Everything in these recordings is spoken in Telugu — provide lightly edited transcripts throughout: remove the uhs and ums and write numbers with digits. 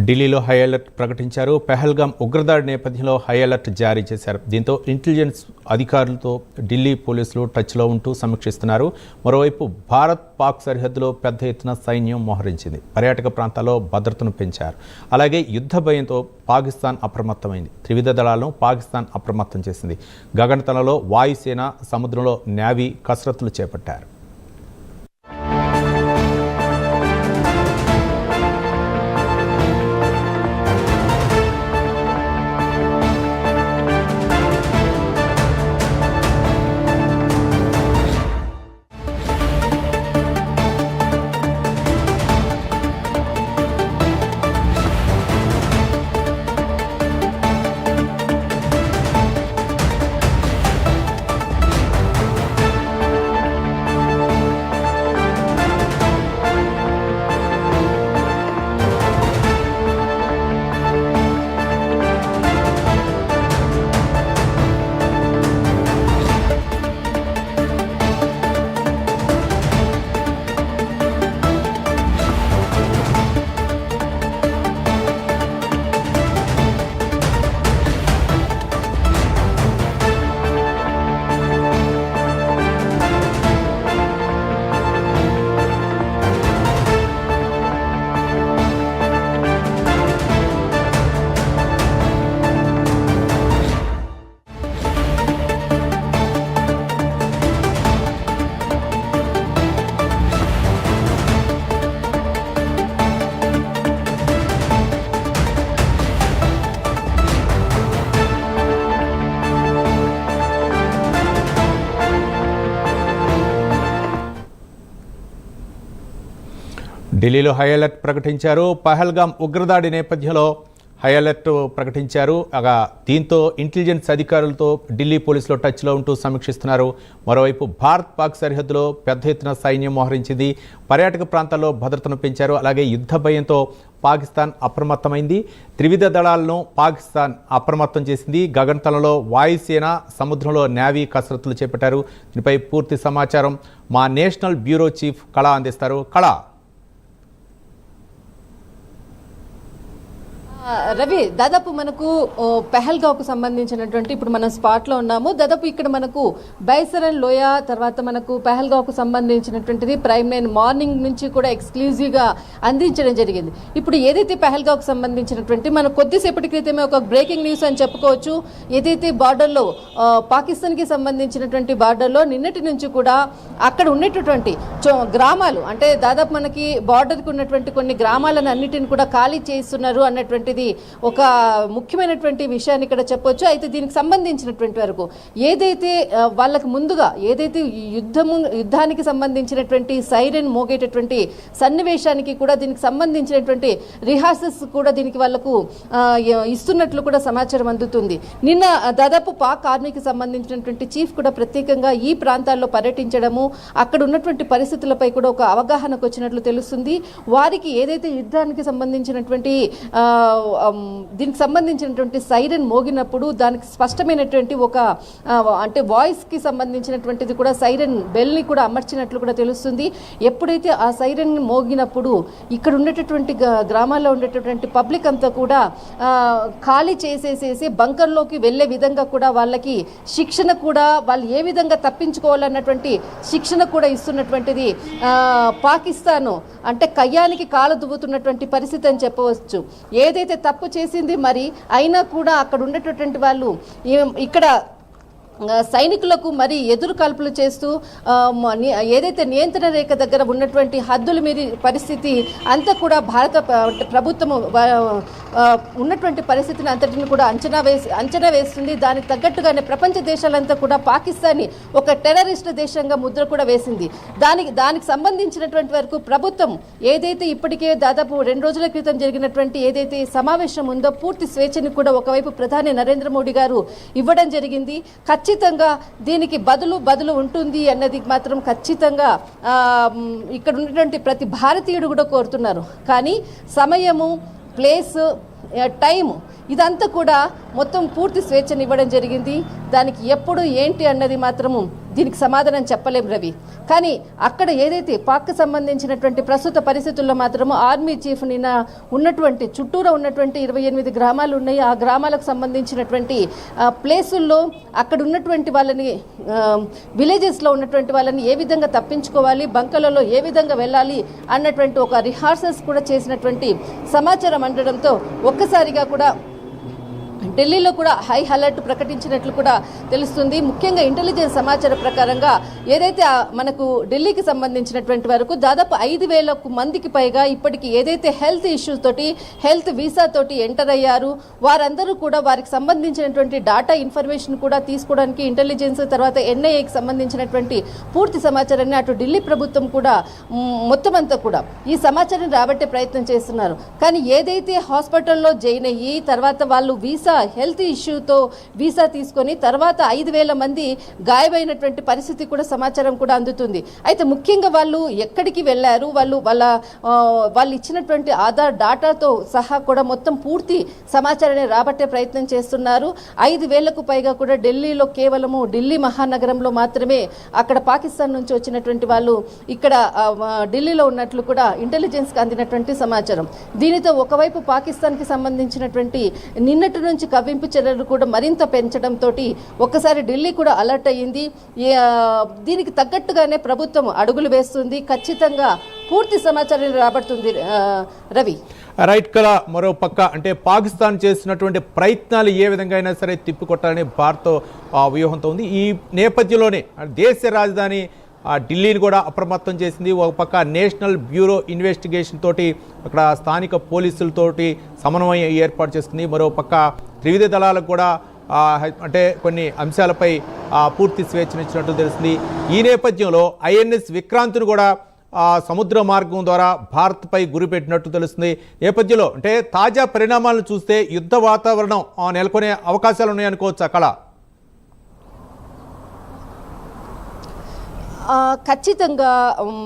ఢిల్లీలో హై అలర్ట్ ప్రకటించారు. పెహల్గాం ఉగ్రదాడి నేపథ్యంలో హై అలర్ట్ జారీ చేశారు. దీంతో ఇంటెలిజెన్స్ అధికారులతో ఢిల్లీ పోలీసులు టచ్లో ఉంటూ సమీక్షిస్తున్నారు. మరోవైపు భారత్ పాక్ సరిహద్దులో పెద్ద ఎత్తున సైన్యం మోహరించింది. పర్యాటక ప్రాంతాల్లో భద్రతను పెంచారు. అలాగే యుద్ధ భయంతో పాకిస్తాన్ అప్రమత్తమైంది. త్రివిధ దళాలను పాకిస్తాన్ అప్రమత్తం చేసింది. గగనతలంలో వాయుసేన, సముద్రంలో నేవీ కసరత్తులు చేపట్టారు. ఢిల్లీలో హై అలర్ట్ ప్రకటించారు. పహల్గాం ఉగ్రదాడి నేపథ్యంలో హై అలర్ట్ ప్రకటించారు. దీంతో ఇంటెలిజెన్స్ అధికారులతో ఢిల్లీ పోలీసులు టచ్లో ఉంటూ సమీక్షిస్తున్నారు. మరోవైపు భారత్ పాక్ సరిహద్దులో పెద్ద ఎత్తున సైన్యం మోహరించింది. పర్యాటక ప్రాంతాల్లో భద్రతను పెంచారు. అలాగే యుద్ధ భయంతో పాకిస్తాన్ అప్రమత్తమైంది. త్రివిధ దళాలను పాకిస్తాన్ అప్రమత్తం చేసింది. గగనతలంలో వాయుసేన, సముద్రంలో నేవీ కసరత్తులు చేపట్టారు. దీనిపై పూర్తి సమాచారం మా నేషనల్ బ్యూరో చీఫ్ కళ అందిస్తారు. కళ, రవి, దాదాపు మనకు పెహల్గాంకు సంబంధించినటువంటి ఇప్పుడు మనం స్పాట్లో ఉన్నాము. దాదాపు ఇక్కడ మనకు బైసరన్ లోయ, తర్వాత మనకు పెహల్గాంకు సంబంధించినటువంటిది ప్రైమ్ లైన్ మార్నింగ్ నుంచి కూడా ఎక్స్క్లూజివ్గా అందించడం జరిగింది. ఇప్పుడు ఏదైతే పెహల్గాంకు సంబంధించినటువంటి మనం కొద్దిసేపటి క్రితమే ఒక బ్రేకింగ్ న్యూస్ అని చెప్పుకోవచ్చు. ఏదైతే బార్డర్లో పాకిస్తాన్కి సంబంధించినటువంటి బార్డర్లో నిన్నటి నుంచి కూడా అక్కడ ఉన్నటువంటి గ్రామాలు, అంటే దాదాపు మనకి బార్డర్కి ఉన్నటువంటి కొన్ని గ్రామాలను అన్నిటిని కూడా ఖాళీ చేస్తున్నారు అన్నటువంటి ఒక ముఖ్యమైనటువంటి విషయాన్ని ఇక్కడ చెప్పొచ్చు. అయితే దీనికి సంబంధించినటువంటి వరకు ఏదైతే వాళ్ళకు ముందుగా ఏదైతే యుద్ధానికి సంబంధించినటువంటి సైరన్ మోగేటటువంటి సన్నివేశానికి కూడా దీనికి సంబంధించినటువంటి రిహార్సల్స్ కూడా దీనికి వాళ్ళకు ఇస్తున్నట్లు కూడా సమాచారం అందుతుంది. నిన్న దాదాపు పాక్ ఆర్మీకి సంబంధించినటువంటి చీఫ్ కూడా ప్రత్యేకంగా ఈ ప్రాంతాల్లో పర్యటించడము, అక్కడ ఉన్నటువంటి పరిస్థితులపై కూడా ఒక అవగాహనకు వచ్చినట్లు తెలుస్తుంది. వారికి ఏదైతే యుద్ధానికి సంబంధించినటువంటి దీనికి సంబంధించినటువంటి సైరన్ మోగినప్పుడు దానికి స్పష్టమైనటువంటి ఒక అంటే వాయిస్కి సంబంధించినటువంటిది కూడా సైరన్ బెల్ని కూడా అమర్చినట్లు కూడా తెలుస్తుంది. ఎప్పుడైతే ఆ సైరన్ మోగినప్పుడు ఇక్కడ ఉండేటటువంటి గ్రామాల్లో ఉండేటటువంటి పబ్లిక్ అంతా కూడా ఖాళీ చేసేసేసి బంకర్లోకి వెళ్ళే విధంగా కూడా వాళ్ళకి శిక్షణ కూడా, వాళ్ళు ఏ విధంగా తప్పించుకోవాలన్నటువంటి శిక్షణ కూడా ఇస్తున్నటువంటిది పాకిస్తాను అంటే కయ్యానికి కాలు దువ్వుతున్నటువంటి పరిస్థితి అని చెప్పవచ్చు. ఏదైతే తప్పు చేసింది మరి అయినా కూడా అక్కడ ఉండేటటువంటి వాళ్ళు ఇక్కడ సైనికులకు మరి ఎదురు కాల్పులు చేస్తూ ఏదైతే నియంత్రణ రేఖ దగ్గర ఉన్నటువంటి హద్దులు మీరి పరిస్థితి అంతా కూడా భారత ప్రభుత్వం ఉన్నటువంటి పరిస్థితిని అంతటిని కూడా అంచనా వేస్తుంది. దానికి తగ్గట్టుగానే ప్రపంచ దేశాలంతా కూడా పాకిస్తాన్ని ఒక టెర్రరిస్ట్ దేశంగా ముద్ర కూడా వేసింది. దానికి సంబంధించినటువంటి వరకు ప్రభుత్వం ఏదైతే ఇప్పటికే దాదాపు 2 రోజుల క్రితం జరిగినటువంటి ఏదైతే సమావేశం ఉందో పూర్తి స్వేచ్ఛని కూడా ఒకవైపు ప్రధాని నరేంద్ర మోడీ గారు ఇవ్వడం జరిగింది. ఖచ్చితంగా దీనికి బదులు ఉంటుంది అన్నది మాత్రం ఖచ్చితంగా ఇక్కడ ఉన్నటువంటి ప్రతి భారతీయుడు కూడా కోరుతున్నారు. కానీ సమయము, ప్లేస్, టైము ఇదంతా కూడా మొత్తం పూర్తి స్వేచ్ఛని ఇవ్వడం జరిగింది. దానికి ఎప్పుడు ఏంటి అన్నది మాత్రము దీనికి సమాధానం చెప్పలేం రవి. కానీ అక్కడ ఏదైతే పాక్కి సంబంధించినటువంటి ప్రస్తుత పరిస్థితుల్లో మాత్రము ఆర్మీ చీఫ్ నిన్న ఉన్నటువంటి చుట్టూరా ఉన్నటువంటి 28 గ్రామాలు ఉన్నాయి. ఆ గ్రామాలకు సంబంధించినటువంటి ప్లేసుల్లో అక్కడ ఉన్నటువంటి వాళ్ళని విలేజెస్లో ఉన్నటువంటి వాళ్ళని ఏ విధంగా తప్పించుకోవాలి, బంకలలో ఏ విధంగా వెళ్ళాలి అన్నటువంటి ఒక రిహార్సల్స్ కూడా చేసినటువంటి సమాచారం అందడంతో ఒక్కసారిగా కూడా ఢిల్లీలో కూడా హై అలర్ట్ ప్రకటించినట్లు కూడా తెలుస్తుంది. ముఖ్యంగా ఇంటెలిజెన్స్ సమాచారం ప్రకారంగా ఏదైతే మనకు ఢిల్లీకి సంబంధించినటువంటి వరకు దాదాపు 5,000 మందికి పైగా ఇప్పటికీ ఏదైతే హెల్త్ ఇష్యూస్ తోటి హెల్త్ వీసా తోటి ఎంటర్ అయ్యారు, వారందరూ కూడా వారికి సంబంధించినటువంటి డాటా ఇన్ఫర్మేషన్ కూడా తీసుకోవడానికి ఇంటెలిజెన్స్ తర్వాత ఎన్ఐఏకి సంబంధించినటువంటి పూర్తి సమాచారాన్ని అటు ఢిల్లీ ప్రభుత్వం కూడా మొత్తం అంతా కూడా ఈ సమాచారం రాబట్టే ప్రయత్నం చేస్తున్నారు. కానీ ఏదైతే హాస్పిటల్లో జాయిన్ అయ్యి తర్వాత వాళ్ళు హెల్త్ ఇష్యూతో వీసా తీసుకొని తర్వాత 5,000 మంది గాయమైనటువంటి పరిస్థితి కూడా సమాచారం కూడా అందుతుంది. అయితే ముఖ్యంగా వాళ్ళు ఎక్కడికి వెళ్ళారు, వాళ్ళు ఇచ్చినటువంటి ఆధార్ డాటాతో సహా కూడా మొత్తం పూర్తి సమాచారాన్ని రాబట్టే ప్రయత్నం చేస్తున్నారు. 5,000కు పైగా కూడా ఢిల్లీలో కేవలము ఢిల్లీ మహానగరంలో మాత్రమే అక్కడ పాకిస్తాన్ నుంచి వచ్చినటువంటి వాళ్ళు ఇక్కడ ఢిల్లీలో ఉన్నట్లు కూడా ఇంటెలిజెన్స్కి అందినటువంటి సమాచారం. దీనితో ఒకవైపు పాకిస్తాన్కి సంబంధించినటువంటి నిన్నటి నుంచి కవ్వింపు చర్యలు కూడా మరింత పెంచడంతో ఒక్కసారి ఢిల్లీ కూడా అలర్ట్ అయ్యింది. దీనికి తగ్గట్టుగానే ప్రభుత్వం అడుగులు వేస్తుంది, ఖచ్చితంగా పూర్తి సమాచారం రాబడుతుంది రవి. రైట్ కదా. మరో పక్క అంటే పాకిస్తాన్ చేస్తున్నటువంటి ప్రయత్నాలు ఏ విధంగా అయినా సరే తిప్పికొట్టాలని భారత్ వ్యూహంతో ఉంది. ఈ నేపథ్యంలోనే దేశ రాజధాని ఢిల్లీని కూడా అప్రమత్తం చేసింది. ఒక పక్క నేషనల్ బ్యూరో ఇన్వెస్టిగేషన్ తోటి అక్కడ స్థానిక పోలీసులతోటి సమన్వయం ఏర్పాటు చేసుకుంది. మరో పక్క త్రివిధ దళాలకు కూడా అంటే కొన్ని అంశాలపై పూర్తి స్వేచ్ఛనిచ్చినట్టు తెలుస్తుంది. ఈ నేపథ్యంలో ఐఎన్ఎస్ విక్రాంత్ను కూడా సముద్ర మార్గం ద్వారా భారత్పై గురిపెట్టినట్టు తెలుస్తుంది. నేపథ్యంలో అంటే తాజా పరిణామాలను చూస్తే యుద్ధ వాతావరణం నెలకొనే అవకాశాలు ఉన్నాయనుకోవచ్చు అక్కడ. ఖచ్చితంగా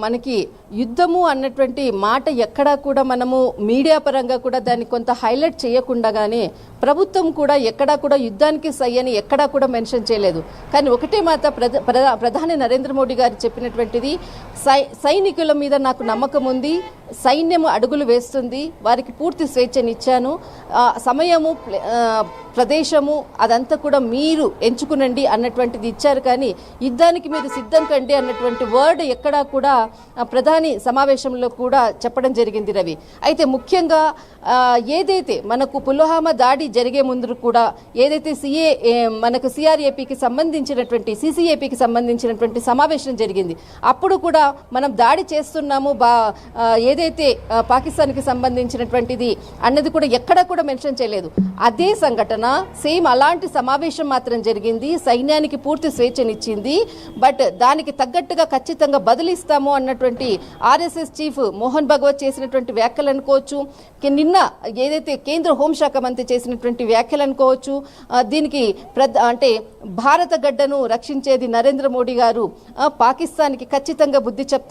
మనకి యుద్ధము అన్నటువంటి మాట ఎక్కడా కూడా మనము మీడియా పరంగా కూడా దాన్ని కొంత హైలైట్ చేయకుండానే ప్రభుత్వం కూడా ఎక్కడా కూడా యుద్ధానికి సై అని ఎక్కడా కూడా మెన్షన్ చేయలేదు. కానీ ఒకటే మాట ప్రధాని నరేంద్ర మోడీ గారు చెప్పినటువంటిది, సైనికుల మీద నాకు నమ్మకం ఉంది, సైన్యం అడుగులు వేస్తుంది, వారికి పూర్తి స్వేచ్ఛనిచ్చాను, సమయము ప్రదేశము అదంతా కూడా మీరు ఎంచుకునండి అన్నటువంటిది ఇచ్చారు. కానీ యుద్ధానికి మీరు సిద్ధం కండి అన్నటువంటి వర్డ్ ఎక్కడా కూడా ప్రధాని సమావేశంలో కూడా చెప్పడం జరిగింది రవి. అయితే ముఖ్యంగా ఏదైతే మనకు పుల్వామా దాడి జరిగే ముందు కూడా ఏదైతే మనకు సిఆర్ఏపీకి సంబంధించినటువంటి సిసిఏపీకి సంబంధించినటువంటి సమావేశం జరిగింది. అప్పుడు కూడా మనం దాడి చేస్తున్నాము ఏదైతే పాకిస్తాన్కి సంబంధించినటువంటిది అన్నది కూడా ఎక్కడా కూడా మెన్షన్ చేయలేదు. అదే సంఘటన సేమ్ అలాంటి సమావేశం మాత్రం జరిగింది, సైన్యానికి పూర్తి స్వేచ్ఛనిచ్చింది. బట్ దానికి తగ్గట్టుగా ఖచ్చితంగా బదిలిస్తాము అన్నటువంటి ఆర్ఎస్ఎస్ చీఫ్ మోహన్ భగవత్ చేసినటువంటి వ్యాఖ్యలు అనుకోవచ్చు, నిన్న ఏదైతే కేంద్ర హోంశాఖ మంత్రి చేసినటువంటి వ్యాఖ్యలు అనుకోవచ్చు. దీనికి అంటే భారత గడ్డను రక్షించేది నరేంద్ర మోడీ గారు, పాకిస్తాన్కి ఖచ్చితంగా బుద్ధి చెప్తారు.